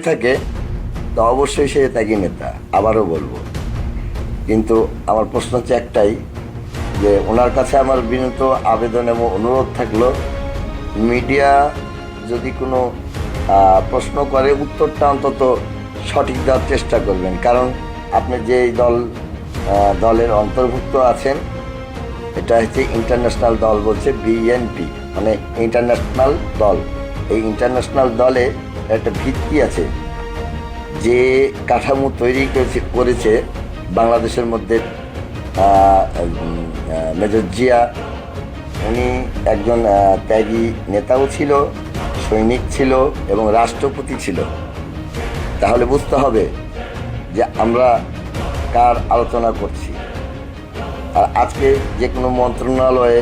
থাকে তো অবশ্যই সে ত্যাগী নেতা, আবারও বলবো। কিন্তু আমার প্রশ্ন হচ্ছে একটাই, যে ওনার কাছে আমার বিনীত আবেদন এবং অনুরোধ থাকলো, মিডিয়া যদি কোনো প্রশ্ন করে উত্তরটা অন্তত সঠিক দেওয়ার চেষ্টা করবেন। কারণ আপনি যে দলের অন্তর্ভুক্ত আছেন, এটা হচ্ছে ইন্টারন্যাশনাল দল, বলছে বিএনপি, মানে ইন্টারন্যাশনাল দল। এই ইন্টারন্যাশনাল দলে একটা ভিত্তি আছে, যে কাঠামো তৈরি করেছে বাংলাদেশের মধ্যে। মেজর জিয়া, উনি একজন ত্যাগী নেতাও ছিল, সৈনিক ছিল এবং রাষ্ট্রপতি ছিল। তাহলে বুঝতে হবে যে আমরা কার আলোচনা করছি। আর আজকে যে কোনো মন্ত্রণালয়ে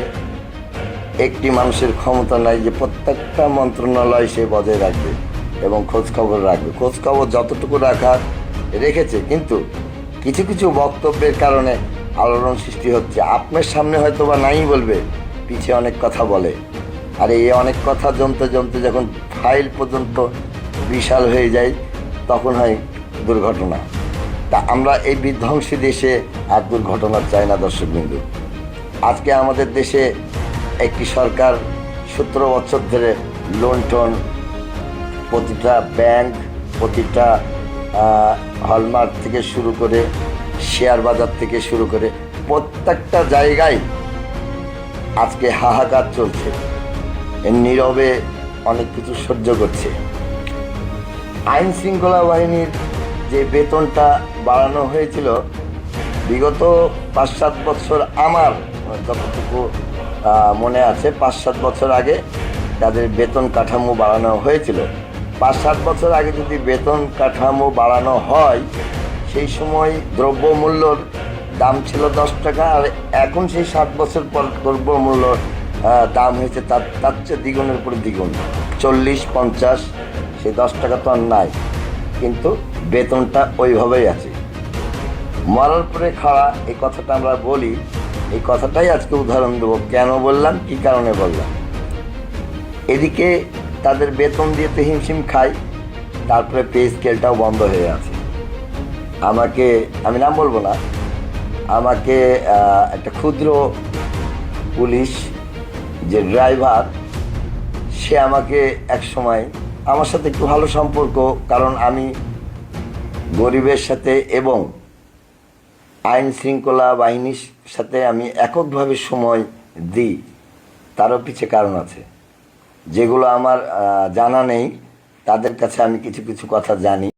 একটি মানুষের ক্ষমতা নাই যে প্রত্যেকটা মন্ত্রণালয় সে বজায় রাখবে এবং খোঁজ খবর রাখবে। খোঁজ খবর যতটুকু রেখেছে, কিন্তু কিছু কিছু বক্তব্যের কারণে আলোড়ন সৃষ্টি হচ্ছে। আপনার সামনে হয়তো বা নাই বলবে, পিছে অনেক কথা বলে। আর এই অনেক কথা জমতে জমতে যখন ফাইল পর্যন্ত বিশাল হয়ে যায়, তখন হয় দুর্ঘটনা। তা আমরা এই বিধ্বংসী দেশে আর দুর্ঘটনা চাই না। দর্শকবিন্দু, আজকে আমাদের দেশে একটি সরকার 17 বছর ধরে লুণ্ঠন, প্রতিটা ব্যাংক, প্রতিটা হলমার্ক থেকে শুরু করে শেয়ার বাজার থেকে শুরু করে প্রত্যেকটা জায়গায় আজকে হাহাকার চলছে। নীরবে অনেক কিছু সহ্য করছে। আইন শৃঙ্খলা বাহিনীর যে বেতনটা বাড়ানো হয়েছিল বিগত 5-7 বছর, আমার যতটুকু মনে আছে, 5-7 বছর আগে তাদের বেতন কাঠামো বাড়ানো হয়েছিল। 5-7 বছর আগে যদি বেতন কাঠামো বাড়ানো হয়, সেই সময় দ্রব্যমূল্যর দাম ছিল 10 টাকা, আর এখন সেই 7 বছর পর দ্রব্যমূল্য দাম হয়েছে তার চেয়ে দ্বিগুণের উপরে দ্বিগুণ, 40-50। সেই 10 টাকা তো আর নাই, কিন্তু বেতনটা ওইভাবেই আছে। মরার পরে খাওয়া, এই কথাটা আমরা বলি। এই কথাটাই আজকে উদাহরণ দেবো, কেন বললাম, কি কারণে বললাম। এদিকে তাদের বেতন দিয়ে তো হিমশিম খাই, তারপরে পে স্কেলটাও বন্ধ হয়ে আছে। আমি নাম বলবো না, আমাকে একটা ক্ষুদ্র পুলিশ যে ড্রাইভার, সে আমাকে এক সময়, আমার সাথে একটু ভালো সম্পর্ক, কারণ আমি গরিবের সাথে এবং আইন শৃঙ্খলা বাহিনীর সাথে আমি এককভাবে সময় দিই। তারও পিছে কারণ আছে, যেগুলো আমার জানা নেই, তাদের কাছে আমি কিছু কিছু কথা জানি।